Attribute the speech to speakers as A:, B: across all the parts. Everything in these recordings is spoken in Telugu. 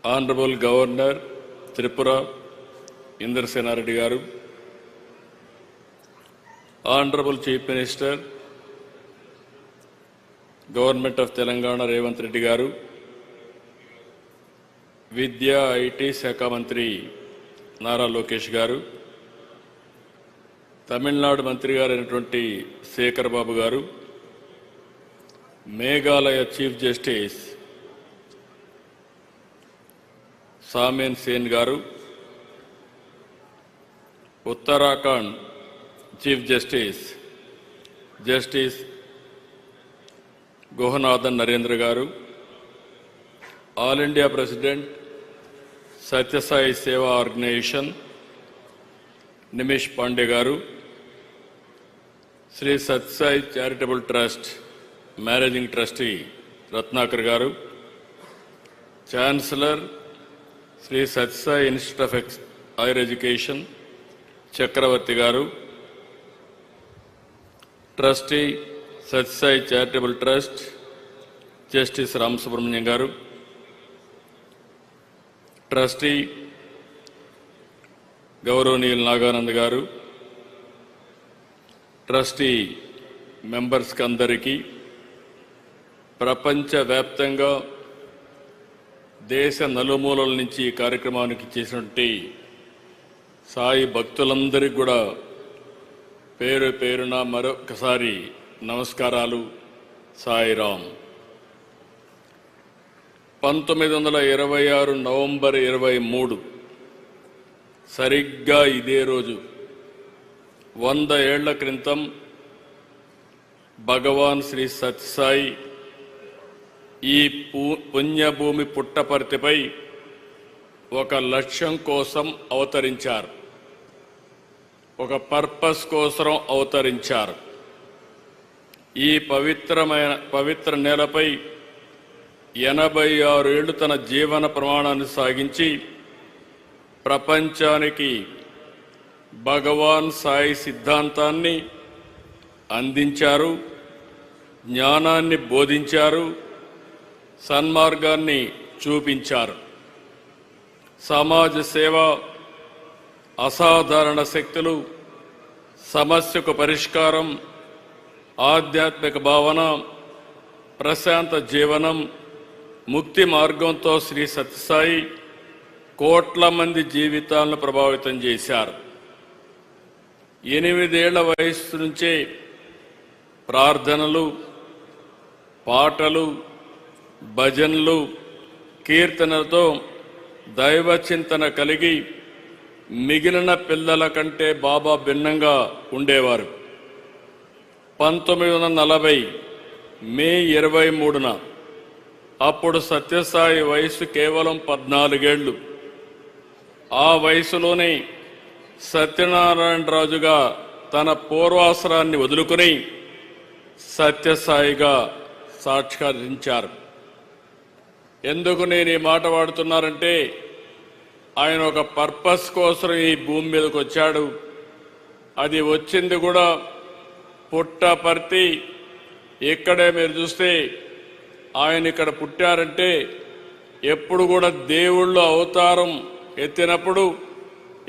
A: Honorable Governor, Tripura, Indrasena Reddy Garu, Honorable Chief Minister, Government of Telangana, Revanth Reddy Garu, Vidya IT Shakha Mantri, Nara Lokesh Garu, Tamil Nadu Mantri Garu, Shekhar Babu Garu, Meghalaya Chief Justice, Samen Sen Garu, Uttarakhand Chief Justice, Justice Gohanathan Narendra Garu, All India President, Satya Sai Seva Organization, Nimish Pandey Garu, Sri Satya Sai Charitable Trust, Managing Trustee, Ratnakar Garu, Chancellor, Sri Satya Sai Institute of Higher Education, Chakravarti Garu, Trustee, Satya Sai Charitable Trust, Justice Ram Subramanian Garu, Trustee, Gauravniyal Naganand Garu, Trustee, Members Kandariki, Prapancha Vyaptanga, దేశ నలుమూలల నుంచి ఈ కార్యక్రమానికి చేసినటువంటి సాయి భక్తులందరికీ కూడా పేరు పేరున మరొకసారి నమస్కారాలు. సాయిరామ్. 1926 నవంబర్ 23 సరిగ్గా ఇదే రోజు 100 ఏళ్ల క్రితం భగవాన్ శ్రీ సత్య సాయి ఈ పుణ్యభూమి పుట్టపర్తిపై ఒక లక్ష్యం కోసం అవతరించారు, ఒక పర్పస్ కోసం అవతరించారు. ఈ పవిత్ర నేలపై 86 ఏళ్లు తన జీవన ప్రమాణాన్ని సాగించి ప్రపంచానికి భగవాన్ సాయి సిద్ధాంతాన్ని అందించారు, జ్ఞానాన్ని బోధించారు, సన్మార్గాన్ని చూపించారు. సమాజ సేవ, అసాధారణ శక్తులు, సమస్యకు పరిష్కారం, ఆధ్యాత్మిక భావన, ప్రశాంత జీవనం, ముక్తి మార్గంతో శ్రీ సత్యసాయి కోట్ల మంది జీవితాలను ప్రభావితం చేశారు. 8 ఏళ్ల వయస్సు నుంచే ప్రార్థనలు, పాటలు, భజనలు, కీర్తనలతో దైవ చింతన కలిగి మిగిలిన పిల్లల కంటే బాబా భిన్నంగా ఉండేవారు. 1940 మే 23న అప్పుడు సత్యసాయి వయసు కేవలం 14 ఏళ్లు. ఆ వయసులోనే సత్యనారాయణరాజుగా తన పూర్వాశ్రాన్ని వదులుకొని సత్యసాయిగా సాక్షాత్కరించారు. ఎందుకు నేను ఈ మాట వాడుతున్నానంటే, ఆయన ఒక పర్పస్ కోసం ఈ భూమి మీదకి వచ్చాడు. అది వచ్చింది కూడా పుట్టపర్తి. ఇక్కడే మీరు చూస్తే ఆయన ఇక్కడ పుట్టారంటే ఎప్పుడు కూడా దేవుళ్ళు అవతారం ఎత్తినప్పుడు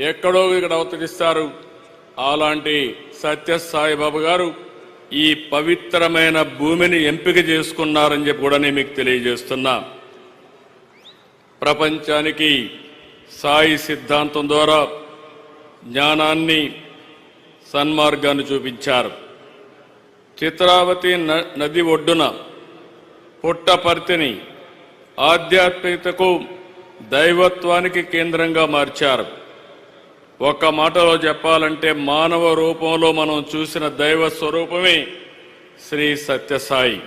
A: ఎక్కడో ఇక్కడ అవతరిస్తారు. అలాంటి సత్య సాయిబాబా గారు ఈ పవిత్రమైన భూమిని ఎంపిక చేసుకున్నారని చెప్పి కూడా నేను మీకు తెలియజేస్తున్నా. ప్రపంచానికి సాయి సిద్ధాంతం ద్వారా జ్ఞానాన్ని, సన్మార్గాన్ని చూపించారు. చిత్రావతి నది ఒడ్డున పుట్టపర్తిని ఆధ్యాత్మికతకు, దైవత్వానికి కేంద్రంగా మార్చారు. ఒక్క మాటలో చెప్పాలంటే మానవ రూపంలో మనం చూసిన దైవ స్వరూపమే శ్రీ సత్యసాయి.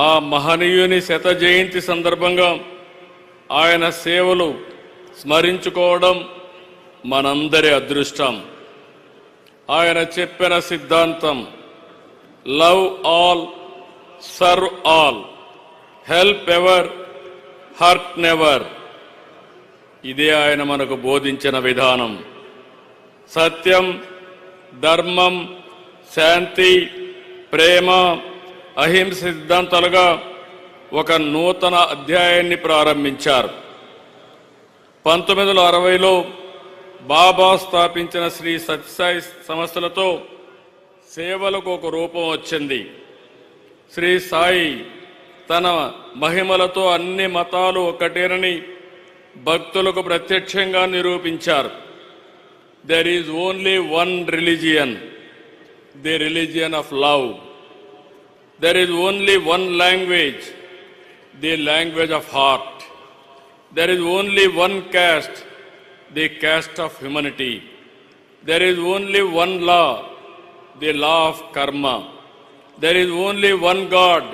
A: ఆ మహనీయుని 100వ జయంతి సందర్భంగా ఆయన సేవలు స్మరించుకోవడం మనందరి అదృష్టం. ఆయన చెప్పిన సిద్ధాంతం love all, serve all, help ever, hurt never. ఇదే ఆయన మనకు బోధించిన విధానం. సత్యం, ధర్మం, శాంతి, ప్రేమ, అహింస సిద్ధాంతాలుగా ఒక నూతన అధ్యాయాన్ని ప్రారంభించారు. 1960లో బాబా స్థాపించిన శ్రీ సత్యసాయి సంస్థలతో సేవలకు ఒక రూపం వచ్చింది. శ్రీ సాయి తన మహిమలతో అన్ని మతాలు ఒకటేనని భక్తులకు ప్రత్యక్షంగా నిరూపించారు. There is only one religion, the religion of love. There is only one language, the language of heart. There is only one caste, the caste of humanity. There is only one law, the law of karma. There is only one God,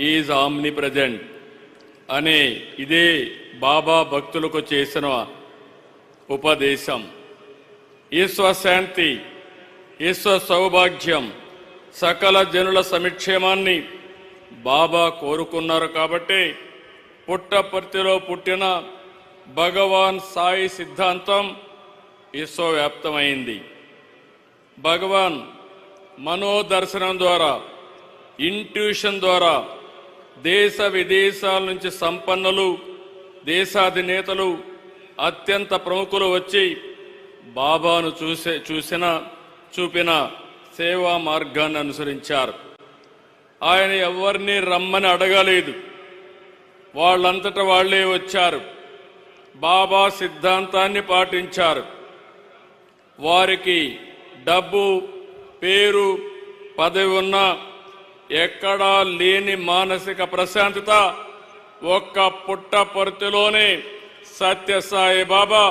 A: he is omnipresent. అనే ఇదే బాబా భక్తులకు చేసిన ఉపదేశం. ఈశ్వర శాంతి, ఈశ్వర సౌభాగ్యం, సకల జనుల సమిక్షేమాన్ని బాబా కోరుకున్నారు. కాబట్టి పుట్టపర్తిలో పుట్టిన భగవాన్ సాయి సిద్ధాంతం విశ్వవ్యాప్తమైంది. భగవాన్ మనోదర్శనం ద్వారా, ఇంట్యూషన్ ద్వారా దేశ విదేశాల నుంచి సంపన్నులు, దేశాధినేతలు, అత్యంత ప్రముఖులు వచ్చి బాబాను చూపిన సేవా మార్గాన్ని అనుసరించారు. ఆయన ఎవరిని రమ్మని అడగలేదు, వాళ్ళంతట వాళ్లే వచ్చారు. బాబా సిద్ధాంతాన్ని పాటించారు. వారికి డబ్బు, పేరు, పదవి ఉన్నా ఎక్కడా లేని మానసిక ప్రశాంతత ఒక్క పుట్టపర్తిలోనే సత్యసాయి బాబా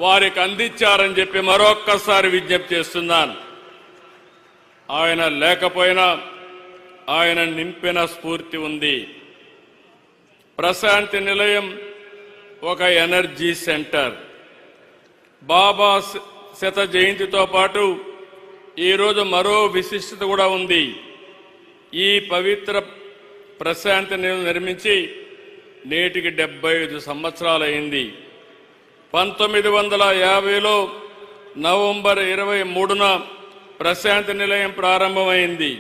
A: వారికి అందించారని చెప్పి మరొక్కసారి విజ్ఞప్తి చేస్తున్నాను. ఆయన లేకపోయినా ఆయన నింపిన స్ఫూర్తి ఉంది. ప్రశాంతి నిలయం ఒక ఎనర్జీ సెంటర్. బాబా శత జయంతితో పాటు ఈరోజు మరో విశిష్టత కూడా ఉంది. ఈ పవిత్ర ప్రశాంతి నిలయం నిర్మించి నేటికి 75 సంవత్సరాలైంది. 1950లో నవంబర్ 23న ప్రశాంతి నిలయం ప్రారంభమైంది.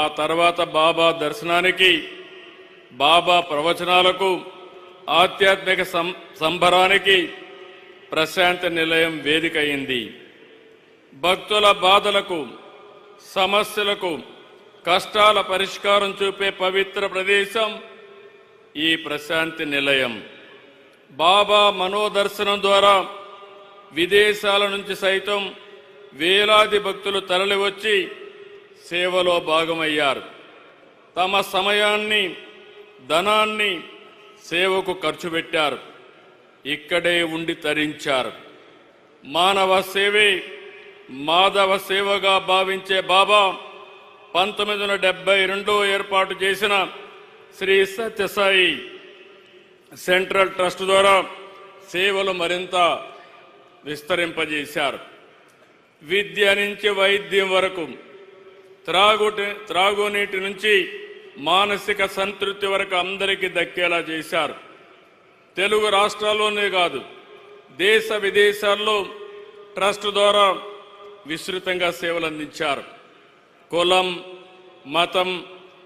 A: ఆ తర్వాత బాబా దర్శనానికి, బాబా ప్రవచనాలకు, ఆధ్యాత్మిక సంబరానికి ప్రశాంతి నిలయం వేదిక అయింది. భక్తుల బాధలకు, సమస్యలకు, కష్టాల పరిష్కారం చూపే పవిత్ర ప్రదేశం ఈ ప్రశాంతి నిలయం. బాబా మనోదర్శనం ద్వారా విదేశాల నుంచి సైతం వేలాది భక్తులు తరలివచ్చి సేవలో భాగమయ్యారు. తమ సమయాన్ని, ధనాన్ని సేవకు ఖర్చు పెట్టారు. ఇక్కడే ఉండి తరించారు. మానవ సేవే మాధవ సేవగా భావించే బాబా 1972 ఏర్పాటు చేసిన శ్రీ సత్యసాయి సెంట్రల్ ట్రస్ట్ ద్వారా సేవలు మరింత విస్తరింపజేశారు. విద్య నుంచి వైద్యం వరకు, త్రాగునీటి నుంచి మానసిక సంతృప్తి వరకు అందరికీ దక్కేలా చేశారు. తెలుగు రాష్ట్రాల్లోనే కాదు, దేశ విదేశాల్లో ట్రస్ట్ ద్వారా విస్తృతంగా సేవలు అందించారు. కులం, మతం,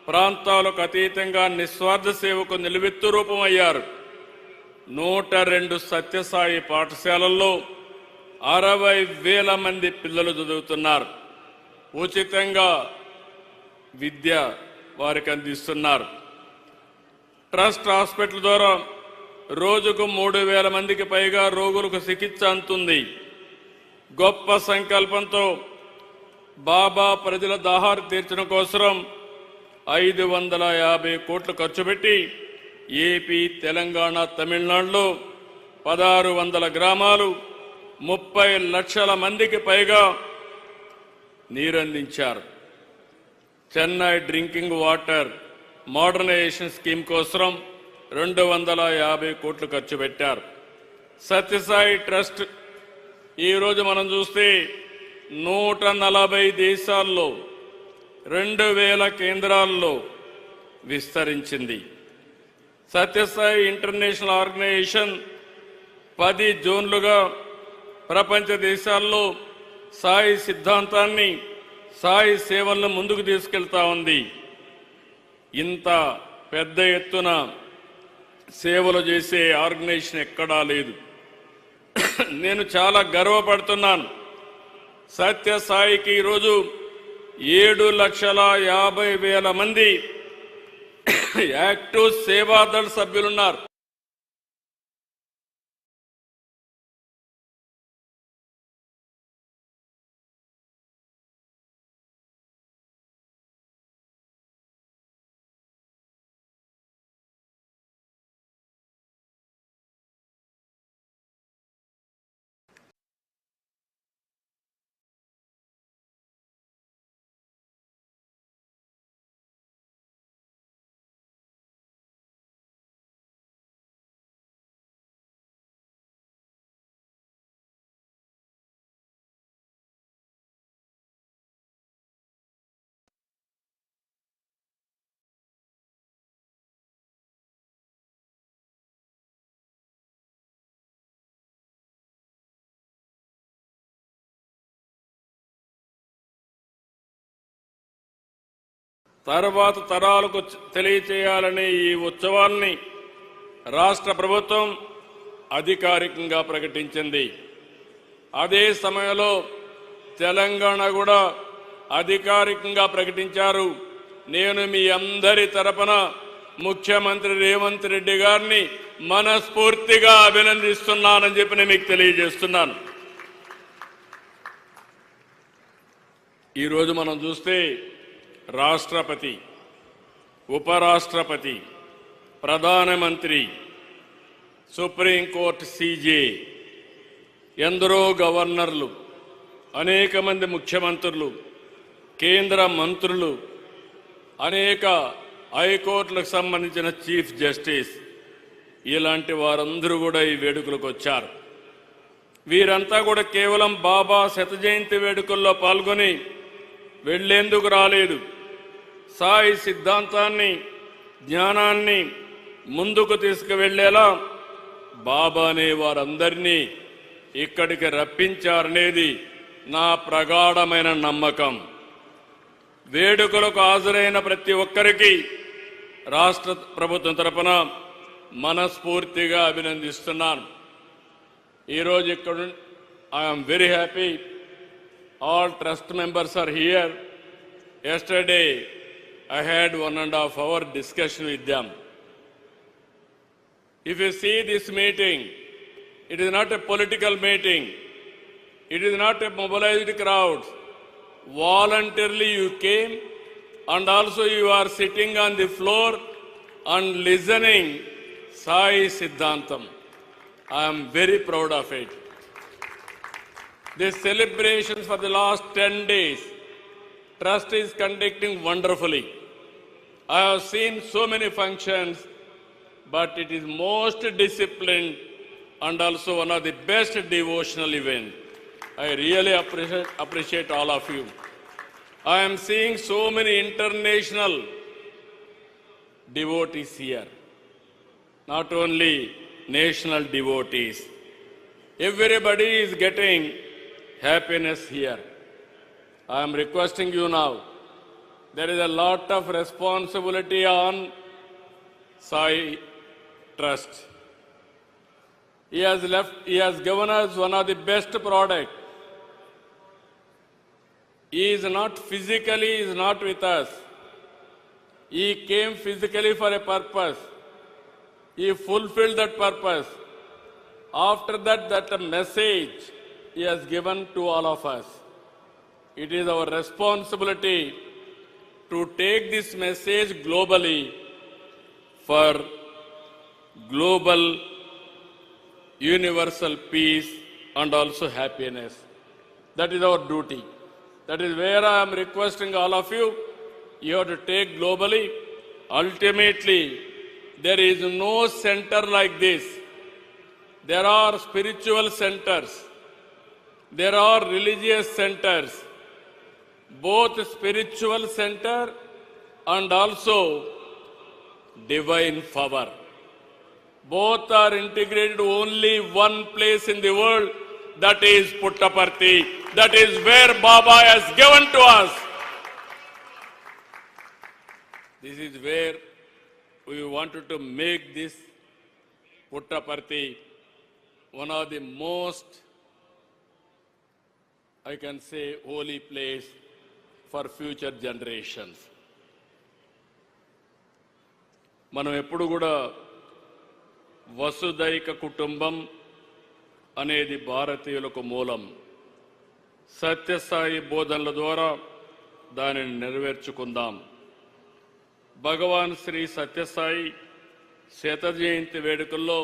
A: ప్రాంతాలకు అతీతంగా నిస్వార్థ సేవకు నిలువెత్తు రూపమయ్యారు. 102 సత్యసాయి పాఠశాలల్లో 60,000 మంది పిల్లలు చదువుతున్నారు. ఉచితంగా విద్య వారికి అందిస్తున్నారు. ట్రస్ట్ హాస్పిటల్ ద్వారా రోజుకు 3,000 మందికి పైగా రోగులకు చికిత్స అందుతుంది. గొప్ప సంకల్పంతో బాబా ప్రజల దాహాలు తీర్చడం కోసం 550 కోట్లు ఖర్చు పెట్టి ఏపీ, తెలంగాణ, తమిళనాడులో 1600 గ్రామాలు, 30 లక్షల మందికి పైగా నీరందించారు. Chennai drinking water modernisation scheme కోసం 250 కోట్లు ఖర్చు పెట్టారు. సత్యసాయి ట్రస్ట్ ఈరోజు మనం చూస్తే 140 దేశాల్లో 2000 కేంద్రాల్లో విస్తరించింది. సత్యసాయి ఇంటర్నేషనల్ ఆర్గనైజేషన్ 10 జోన్లుగా ప్రపంచ దేశాల్లో సాయి సిద్ధాంతాన్ని, సాయి సేవలను ముందుకు తీసుకెళ్తా ఉంది. ఇంత పెద్ద ఎత్తున సేవలు చేసే ఆర్గనైజేషన్ ఎక్కడా లేదు. నేను చాలా గర్వపడుతున్నాను. సత్యసాయికి ఈరోజు 7,50,000 మంది యాక్టివ్ సేవాదళ సభ్యులున్నారు. తర్వాత తరాలకు తెలియచేయాలనే ఈ ఉత్సవాల్ని రాష్ట్ర ప్రభుత్వం అధికారికంగా ప్రకటించింది. అదే సమయంలో తెలంగాణ కూడా అధికారికంగా ప్రకటించారు. నేను మీ అందరి తరపున ముఖ్యమంత్రి రేవంత్ రెడ్డి గారిని మనస్ఫూర్తిగా అభినందిస్తున్నానని చెప్పి నేను మీకు తెలియజేస్తున్నాను. ఈరోజు మనం చూస్తే రాష్ట్రపతి, ఉపరాష్ట్రపతి, ప్రధానమంత్రి, సుప్రీంకోర్టు సీజే, ఎందరో గవర్నర్లు, అనేక మంది ముఖ్యమంత్రులు, కేంద్ర మంత్రులు, అనేక హైకోర్టులకు సంబంధించిన చీఫ్ జస్టిస్, ఇలాంటి వారందరూ కూడా ఈ వేడుకలకు వచ్చారు. వీరంతా కూడా కేవలం బాబా శత జయంతి వేడుకల్లో పాల్గొని వెళ్లేందుకు రాలేదు. సాయి సిద్ధాంతాన్ని, జ్ఞానాన్ని ముందుకు తీసుకువెళ్లేలా బాబానే వారందరినీ ఇక్కడికి రప్పించారనేది నా ప్రగాఢమైన నమ్మకం. వేడుకలకు హాజరైన ప్రతి ఒక్కరికి రాష్ట్ర ప్రభుత్వం తరపున మనస్ఫూర్తిగా అభినందిస్తున్నాను. ఈరోజు ఇక్కడ I'm very happy. All trust members are here. Yesterday, I had 1.5 hour discussion with them. If you see this meeting, it is not a political meeting. It is not a mobilized crowd. Voluntarily you came, and also you are sitting on the floor and listening Sai Siddhantam. I am very proud of it. The celebrations for the last 10 days, Trust is conducting wonderfully. I have seen so many functions, but it is most disciplined and also one of the best devotional events. I really appreciate all of you. I am seeing so many international devotees here, not only national devotees. Everybody is getting happiness here. I am requesting you now, there is a lot of responsibility on Sai Trust. He has given us one of the best products. He is not physically, he is not with us. He came physically for a purpose. He fulfilled that purpose. After that, that message He has given to all of us. It is our responsibility to take this message globally for global universal peace and also happiness. That is our duty. That is where I am requesting all of you. You have to take globally. Ultimately, there is no center like this. There are spiritual centers. There are religious centers. Both spiritual center and also divine power. Both are integrated only one place in the world, that is Puttaparthi. That is where Baba has given to us. This is where we wanted to make this Puttaparthi, one of the most, I can say, holy place for future generations. మనం ఎప్పుడు కూడా వసుదైక కుటుంబం అనేది భారతీయులకు మూలం. సత్యసాయి బోధనల ద్వారా దానిని నెరవేర్చుకుందాం. భగవాన్ శ్రీ సత్యసాయి శత జయంతి వేడుకల్లో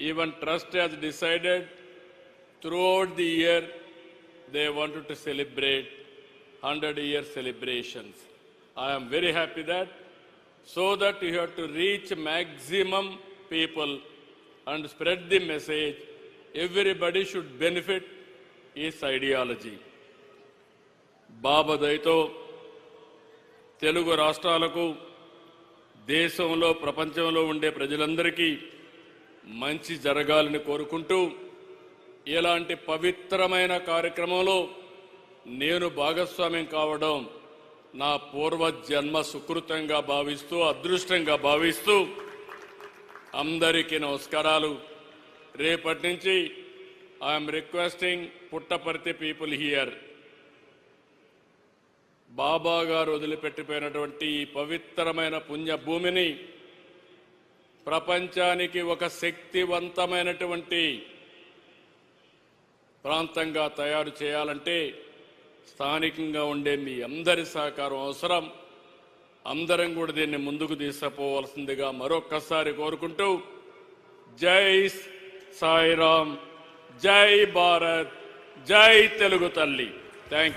A: even trust has decided throughout the year they wanted to celebrate 100-year celebrations. I am very happy that so that you have to reach maximum people and spread the message. Everybody should benefit his ideology. బాబా దయతో తెలుగు రాష్ట్రాలకు దేశంలో ప్రపంచంలో ఉండే ప్రజలందరికీ మంచి జరగాలని కోరుకుంటూ ఇలాంటి పవిత్రమైన కార్యక్రమంలో నేను భాగస్వామ్యం కావడం నా పూర్వజన్మ సుకృతంగా భావిస్తూ అదృష్టంగా భావిస్తూ అందరికీ నమస్కారాలు. రేపటి నుంచి I am requesting Puttaparthi people here, Baba గారు వదిలిపెట్టిపోయినటువంటి ఈ పవిత్రమైన పుణ్యభూమిని ప్రపంచానికి ఒక శక్తివంతమైనటువంటి ప్రాంతంగా తయారు చేయాలంటే స్థానికంగా ఉండే మీ అందరి సహకారం అవసరం. అందరం కూడా దీన్ని ముందుకు తీసుకుపోవాల్సిందిగా మరొక్కసారి కోరుకుంటూ జై సాయిరామ్, జై భారత్, జై తెలుగు తల్లి. థ్యాంక్